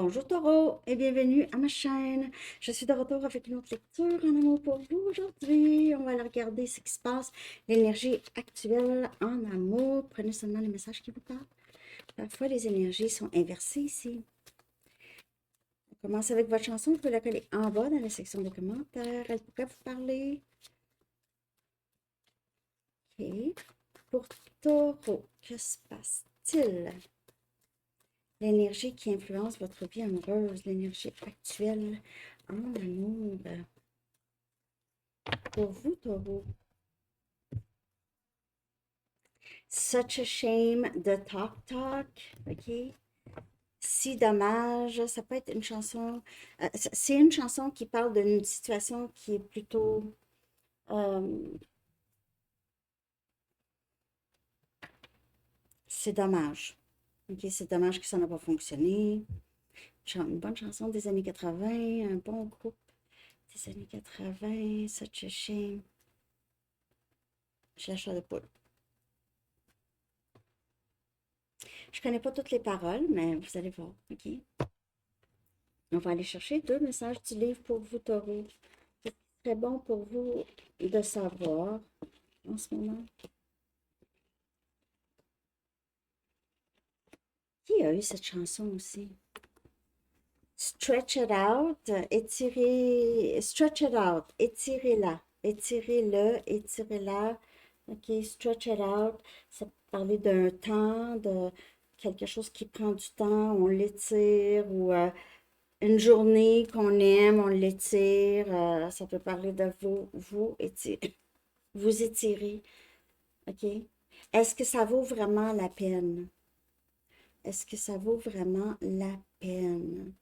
Bonjour Taureau et bienvenue à ma chaîne. Je suis de retour avec une autre lecture en amour pour vous aujourd'hui. On va aller regarder ce qui se passe, l'énergie actuelle en amour. Prenez seulement les messages qui vous parlent. Parfois, les énergies sont inversées ici. On commence avec votre chanson. Vous pouvez la coller en bas dans la section de commentaires. Elle pourrait vous parler. OK. Pour Taureau, que se passe-t-il? L'énergie qui influence votre vie amoureuse, l'énergie actuelle en amour. Pour vous, Taureau, Such a Shame de Talk Talk, OK? Si dommage, ça peut être une chanson, c'est une chanson qui parle d'une situation qui est plutôt, euh, c'est dommage, OK? C'est dommage que ça n'a pas fonctionné. Une bonne chanson des années 80, un bon groupe des années 80, Such a Shame. Je lâche de poule. Je connais pas toutes les paroles, mais vous allez voir, OK? On va aller chercher deux messages du livre pour vous, Taureau. C'est très bon pour vous de savoir en ce moment. Qui a eu cette chanson aussi? Stretch it out, stretch it out, étirez-la, étirez-le, étirez-la. OK, stretch it out, ça peut parler d'un temps, de quelque chose qui prend du temps, on l'étire, ou une journée qu'on aime, on l'étire. Ça peut parler de vous étirer. OK? Est-ce que ça vaut vraiment la peine? Est-ce que ça vaut vraiment la peine?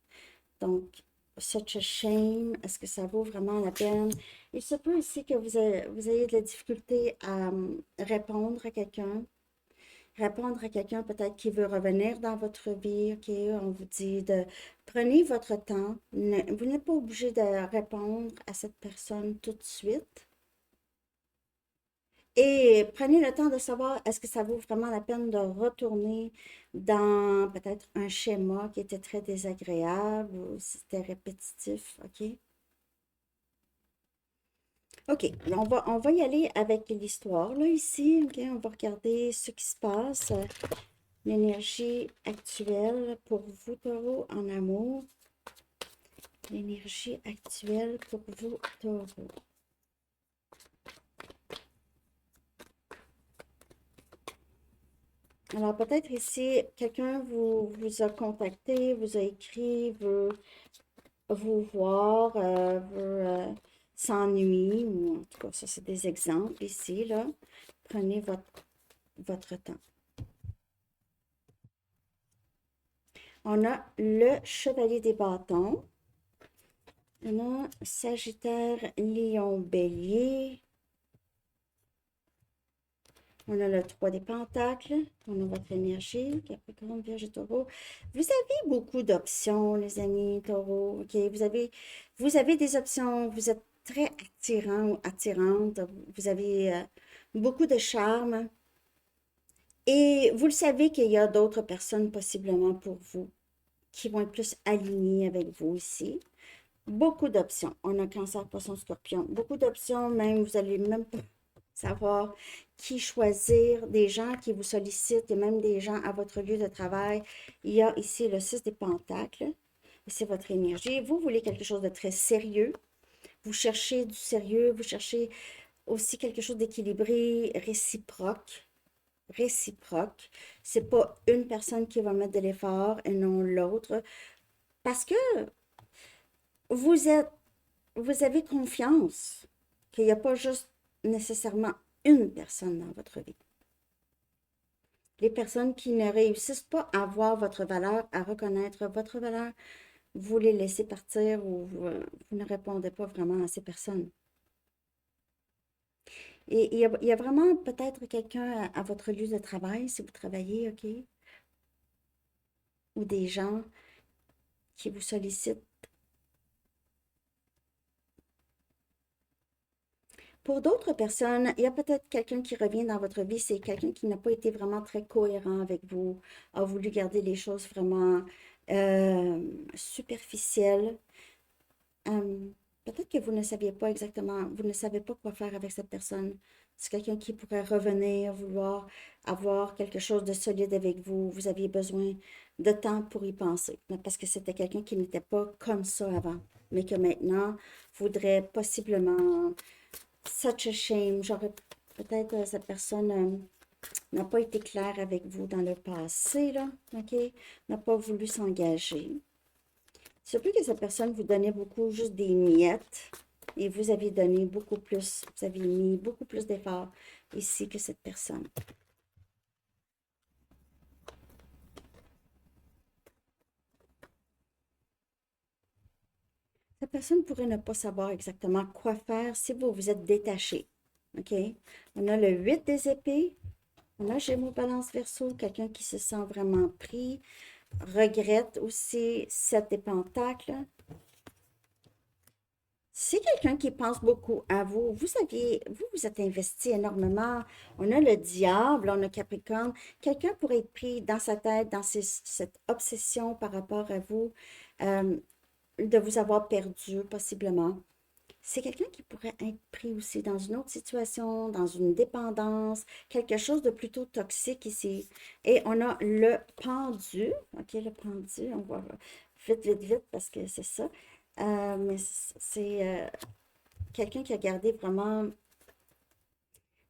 Donc, such a shame, est-ce que ça vaut vraiment la peine? Il se peut aussi que vous ayez de la difficulté à répondre à quelqu'un. Répondre à quelqu'un peut-être qui veut revenir dans votre vie, OK? On vous dit de prenez votre temps. Vous n'êtes pas obligé de répondre à cette personne tout de suite. Et prenez le temps de savoir est-ce que ça vaut vraiment la peine de retourner dans peut-être un schéma qui était très désagréable ou si c'était répétitif, OK? OK, on va y aller avec l'histoire, là, ici, OK? On va regarder ce qui se passe, l'énergie actuelle pour vous, Taureau, en amour. L'énergie actuelle pour vous, Taureau. Alors, peut-être ici, quelqu'un vous a contacté, vous a écrit, veut vous voir, veut s'ennuie, ou en tout cas, ça, c'est des exemples ici, là. Prenez votre temps. On a le chevalier des bâtons. On a Sagittaire, Lion, Bélier. On a le 3 des pentacles. On a votre énergie, Capricorne, Vierge et Taureau. Vous avez beaucoup d'options, les amis, Taureau. OK, vous avez des options. Vous êtes très attirant ou attirante. Vous avez beaucoup de charme. Et vous le savez qu'il y a d'autres personnes possiblement pour vous qui vont être plus alignées avec vous ici. Beaucoup d'options. On a Cancer, Poisson, Scorpion. Beaucoup d'options, même, vous allez même pas savoir qui choisir, des gens qui vous sollicitent et même des gens à votre lieu de travail. Il y a ici le 6 des pentacles. C'est votre énergie. Vous voulez quelque chose de très sérieux. Vous cherchez du sérieux. Vous cherchez aussi quelque chose d'équilibré, réciproque. Réciproque. C'est pas une personne qui va mettre de l'effort et non l'autre. Parce que vous êtes, vous avez confiance qu'il n'y a pas juste nécessairement une personne dans votre vie. Les personnes qui ne réussissent pas à voir votre valeur, à reconnaître votre valeur, vous les laissez partir ou vous ne répondez pas vraiment à ces personnes. Et il y a vraiment peut-être quelqu'un à votre lieu de travail, si vous travaillez, OK? Ou des gens qui vous sollicitent. Pour d'autres personnes, il y a peut-être quelqu'un qui revient dans votre vie, c'est quelqu'un qui n'a pas été vraiment très cohérent avec vous, a voulu garder les choses vraiment superficielle. Euh, Peut-être que vous ne saviez pas exactement, vous ne savez pas quoi faire avec cette personne. C'est quelqu'un qui pourrait revenir, vouloir avoir quelque chose de solide avec vous. Vous aviez besoin de temps pour y penser, mais parce que c'était quelqu'un qui n'était pas comme ça avant, mais que maintenant voudrait possiblement, such a shame, j'aurais peut-être cette personne n'a pas été claire avec vous dans le passé, là, OK? N'a pas voulu s'engager. C'est plus que cette personne vous donnait beaucoup, juste des miettes, et vous avez donné beaucoup plus, vous avez mis beaucoup plus d'efforts ici que cette personne. Cette personne pourrait ne pas savoir exactement quoi faire si vous vous êtes détaché. OK? On a le 8 des épées, on a Gémeaux, Balance, Verseau, quelqu'un qui se sent vraiment pris, regrette aussi 7 des Pentacles. C'est quelqu'un qui pense beaucoup à vous. Vous êtes investi énormément. On a le diable, on a Capricorne. Quelqu'un pourrait être pris dans sa tête, dans cette obsession par rapport à vous, euh, de vous avoir perdu possiblement. C'est quelqu'un qui pourrait être pris aussi dans une autre situation, dans une dépendance, quelque chose de plutôt toxique ici. Et on a le pendu. OK, le pendu, on va vite, vite, vite parce que c'est ça. Mais c'est quelqu'un qui a gardé vraiment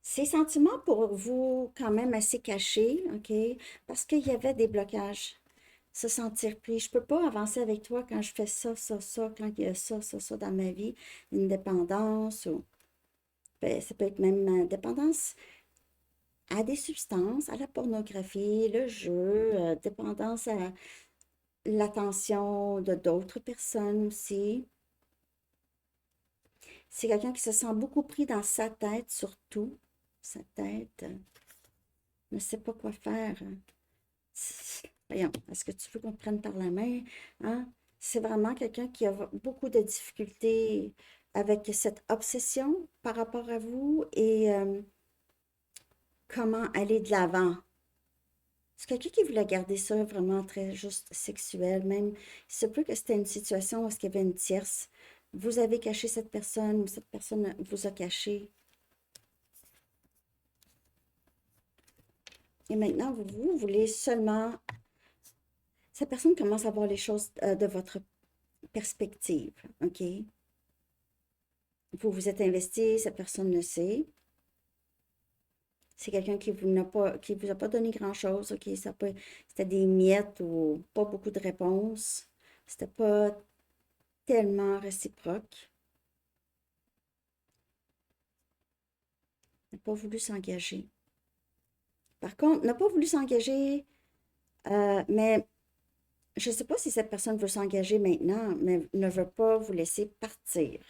ses sentiments pour vous quand même assez cachés, OK? Parce qu'il y avait des blocages. Se sentir pris. Je peux pas avancer avec toi quand je fais ça, ça, ça, quand il y a ça, ça, ça dans ma vie. Une dépendance ou ben, ça peut être même dépendance à des substances, à la pornographie, le jeu, dépendance à l'attention de d'autres personnes aussi. C'est quelqu'un qui se sent beaucoup pris dans sa tête, surtout. Sa tête ne sait pas quoi faire. Voyons, est-ce que tu veux qu'on te prenne par la main? Hein? C'est vraiment quelqu'un qui a beaucoup de difficultés avec cette obsession par rapport à vous et comment aller de l'avant. C'est quelqu'un qui voulait garder ça vraiment très juste sexuel, même. Il se peut que c'était une situation où il y avait une tierce. Vous avez caché cette personne ou cette personne vous a caché. Et maintenant, vous voulez seulement... Cette personne commence à voir les choses de votre perspective, OK? Vous vous êtes investi, cette personne le sait. C'est quelqu'un qui vous a pas donné grand-chose, OK? C'était des miettes ou pas beaucoup de réponses. C'était pas tellement réciproque. N'a pas voulu s'engager. Par contre, n'a pas voulu s'engager, mais je ne sais pas si cette personne veut s'engager maintenant, mais ne veut pas vous laisser partir.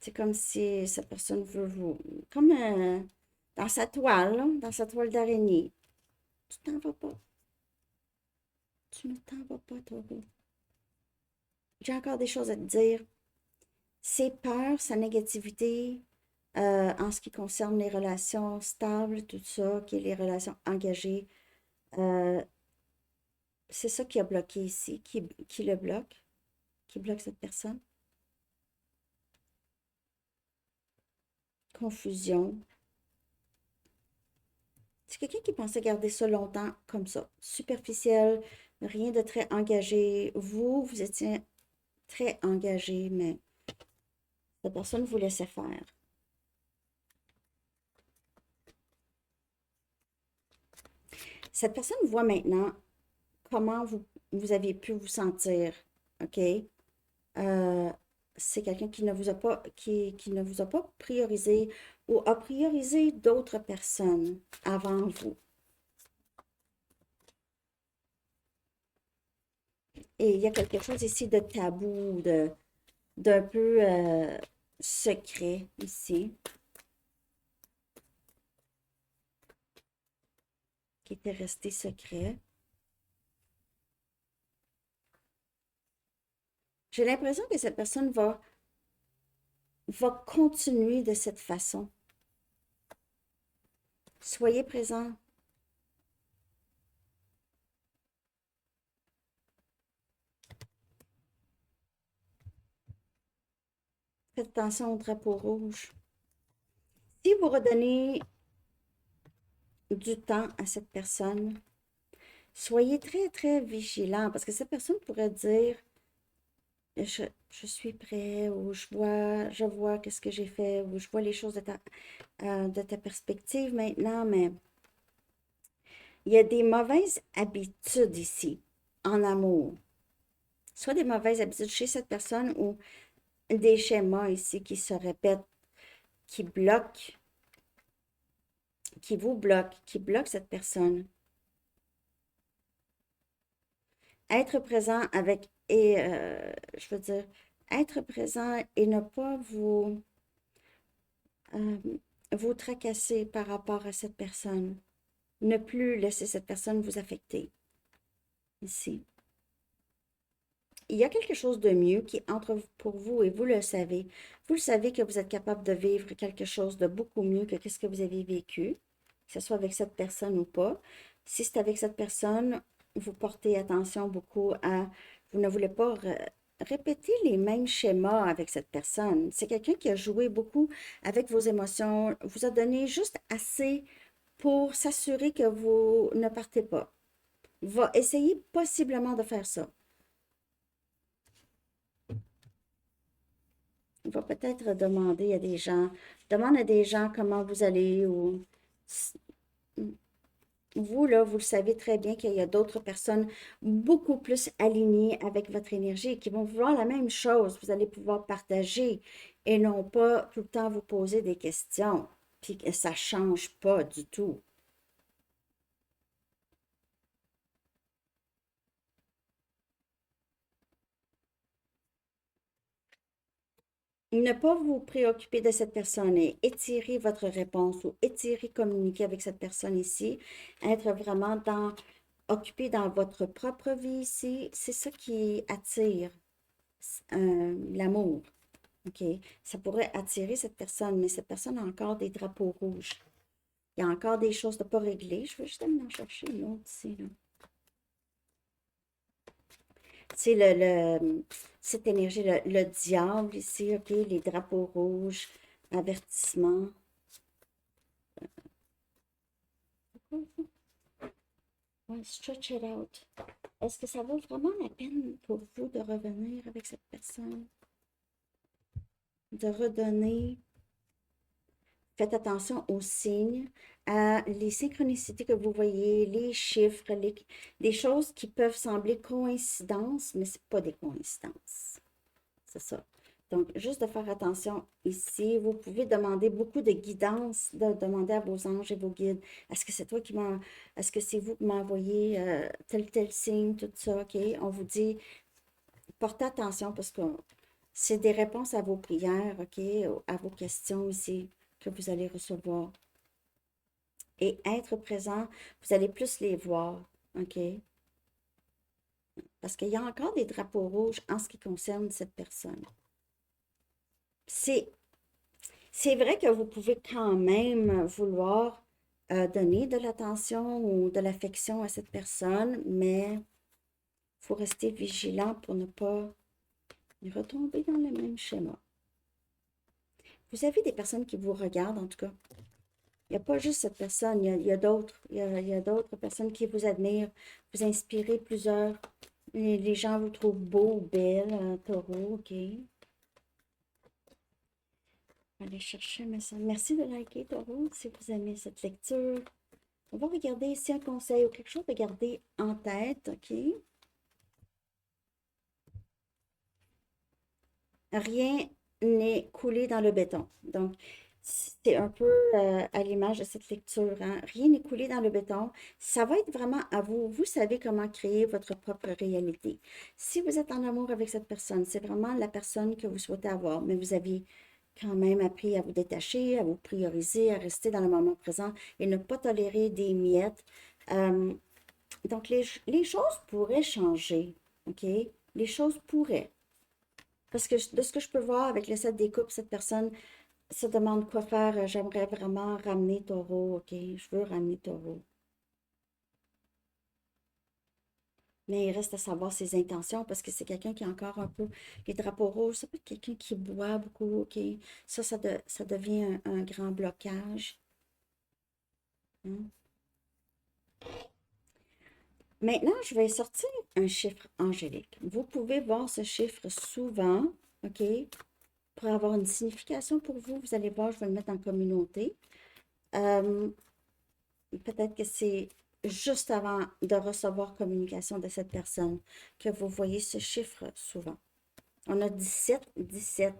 C'est comme si cette personne veut vous... Comme dans sa toile, là, dans sa toile d'araignée. Tu t'en vas pas. Tu ne t'en vas pas, Taureau. J'ai encore des choses à te dire. Ses peurs, sa négativité, en ce qui concerne les relations stables, tout ça, qui est les relations engagées, euh, c'est ça qui a bloqué ici, qui le bloque, qui bloque cette personne. Confusion. C'est quelqu'un qui pensait garder ça longtemps comme ça, superficiel, rien de très engagé. Vous étiez très engagé, mais la personne vous laissait faire. Cette personne voit maintenant comment vous avez pu vous sentir, OK? Euh, c'est quelqu'un qui ne vous a pas, qui ne vous a pas priorisé ou a priorisé d'autres personnes avant vous. Et il y a quelque chose ici de tabou, d'un peu secret ici, qui était resté secret. J'ai l'impression que cette personne va continuer de cette façon. Soyez présent. Faites attention au drapeau rouge. Si vous redonnez du temps à cette personne, soyez très, très vigilant parce que cette personne pourrait dire je suis prêt ou je vois qu'est-ce que j'ai fait ou je vois les choses de ta perspective maintenant, mais il y a des mauvaises habitudes ici en amour. Soit des mauvaises habitudes chez cette personne ou des schémas ici qui se répètent, qui bloquent, qui bloquent cette personne. Être présent avec, et je veux dire, être présent et ne pas euh, vous tracasser par rapport à cette personne. Ne plus laisser cette personne vous affecter. Ici. Il y a quelque chose de mieux qui entre pour vous et vous le savez. Vous le savez que vous êtes capable de vivre quelque chose de beaucoup mieux que ce que vous avez vécu, que ce soit avec cette personne ou pas. Si c'est avec cette personne, vous portez attention beaucoup à, vous ne voulez pas répéter les mêmes schémas avec cette personne. C'est quelqu'un qui a joué beaucoup avec vos émotions, vous a donné juste assez pour s'assurer que vous ne partez pas. Va essayer possiblement de faire ça. Il va peut-être demander à des gens, demande à des gens comment vous allez ou vous, là, vous le savez très bien qu'il y a d'autres personnes beaucoup plus alignées avec votre énergie et qui vont vouloir la même chose. Vous allez pouvoir partager et non pas tout le temps vous poser des questions, puis que ça ne change pas du tout. Ne pas vous préoccuper de cette personne et étirer votre réponse ou étirer, communiquer avec cette personne ici, être vraiment occupé dans votre propre vie ici, c'est ça qui attire l'amour. OK? Ça pourrait attirer cette personne, mais cette personne a encore des drapeaux rouges. Il y a encore des choses de pas réglées. Je vais juste aller en chercher une autre ici, là. C'est cette énergie, le diable ici, OK? Les drapeaux rouges, avertissement. Ouais, stretch it out. Est-ce que ça vaut vraiment la peine pour vous de revenir avec cette personne? De redonner? Faites attention aux signes, à les synchronicités que vous voyez, les chiffres, les choses qui peuvent sembler coïncidences, mais ce pas des coïncidences. C'est ça. Donc, juste de faire attention ici, vous pouvez demander beaucoup de guidance, de demander à vos anges et vos guides, est-ce que c'est toi qui m'en, est-ce que c'est vous qui m'envoyez tel signe, tout ça, OK? On vous dit, portez attention parce que c'est des réponses à vos prières, OK? À vos questions ici que vous allez recevoir. Et être présent, vous allez plus les voir, OK? Parce qu'il y a encore des drapeaux rouges en ce qui concerne cette personne. C'est C'est vrai que vous pouvez quand même vouloir donner de l'attention ou de l'affection à cette personne, mais il faut rester vigilant pour ne pas retomber dans le même schéma. Vous avez des personnes qui vous regardent, en tout cas. Il n'y a pas juste cette personne, il y a d'autres. Il y a d'autres personnes qui vous admirent. Vous inspirez plusieurs. Les gens vous trouvent beau, belle, taureau, OK. Allez chercher un message. Merci de liker, taureau, si vous aimez cette lecture. On va regarder ici un conseil ou quelque chose à garder en tête, OK? Rien n'est coulé dans le béton. Donc, c'est un peu à l'image de cette lecture, hein? Rien n'est coulé dans le béton. Ça va être vraiment à vous. Vous savez comment créer votre propre réalité. Si vous êtes en amour avec cette personne, c'est vraiment la personne que vous souhaitez avoir, mais vous avez quand même appris à vous détacher, à vous prioriser, à rester dans le moment présent et ne pas tolérer des miettes. Euh, Donc, les choses pourraient changer, OK? Les choses pourraient. Parce que de ce que je peux voir avec le set des coupes, cette personne se demande quoi faire. J'aimerais vraiment ramener Taureau, OK? Je veux ramener Taureau. Mais il reste à savoir ses intentions parce que c'est quelqu'un qui a encore un peu les drapeaux rouges. Ça peut être quelqu'un qui boit beaucoup, ok? Ça devient un grand blocage. Hein. Maintenant, je vais sortir un chiffre angélique. Vous pouvez voir ce chiffre souvent, ok? Pour avoir une signification pour vous, vous allez voir, je vais le mettre en communauté. Euh, Peut-être que c'est juste avant de recevoir communication de cette personne que vous voyez ce chiffre souvent. On a 17, 17.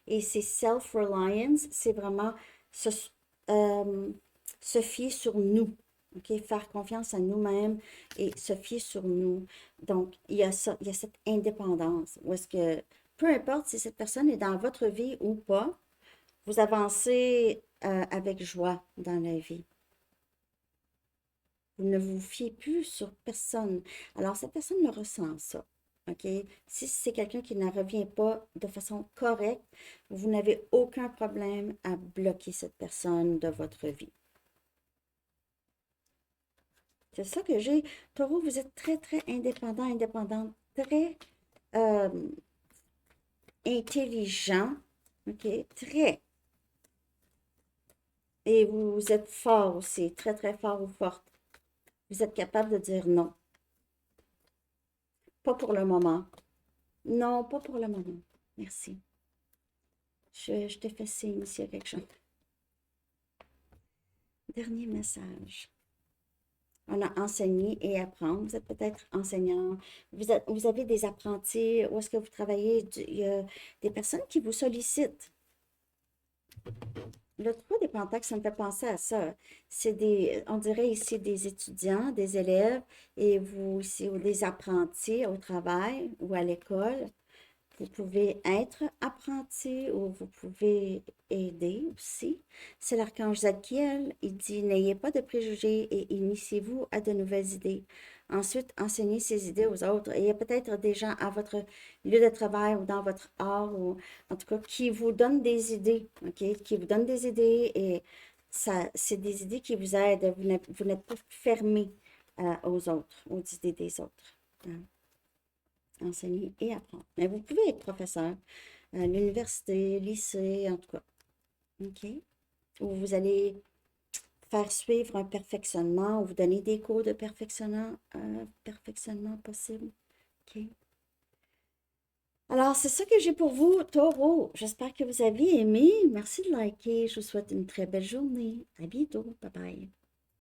Et c'est self-reliance, c'est vraiment se, euh, se fier sur nous. OK? Faire confiance à nous-mêmes et se fier sur nous. Donc, il y a ça, il y a cette indépendance. Où est-ce que, peu importe si cette personne est dans votre vie ou pas, vous avancez avec joie dans la vie. Vous ne vous fiez plus sur personne. Alors, cette personne le ressent ça. OK? Si c'est quelqu'un qui ne revient pas de façon correcte, vous n'avez aucun problème à bloquer cette personne de votre vie. C'est ça que j'ai. Taureau, vous êtes très, très indépendant, indépendante, très euh, intelligent. OK? Très. Et vous êtes fort aussi, très, très fort ou forte. Vous êtes capable de dire non. Pas pour le moment. Non, pas pour le moment. Merci. Je te fais signe s'il y a quelque chose. Dernier message. On a enseigné et apprendre. Vous êtes peut-être enseignant. Vous avez des apprentis. Où est-ce que vous travaillez? Il y a des personnes qui vous sollicitent. Le 3 des Pentacles, ça me fait penser à ça. C'est des, on dirait ici des étudiants, des élèves, et vous ici, ou des apprentis au travail ou à l'école. Vous pouvez être apprenti ou vous pouvez aider aussi. C'est l'archange Zadkiel. Il dit, n'ayez pas de préjugés et initiez-vous à de nouvelles idées. Ensuite, enseignez ces idées aux autres. Et il y a peut-être des gens à votre lieu de travail ou dans votre art, ou en tout cas, qui vous donnent des idées, OK? Qui vous donnent des idées et ça, c'est des idées qui vous aident. Vous n'êtes pas fermé aux autres, aux idées des autres. Hein. Enseigner et apprendre. Mais vous pouvez être professeur à l'université, lycée, en tout cas. OK? Ou vous allez faire suivre un perfectionnement ou vous donner des cours de perfectionnement possible. OK? Alors, c'est ça que j'ai pour vous, Taureau. J'espère que vous avez aimé. Merci de liker. Je vous souhaite une très belle journée. À bientôt. Bye bye.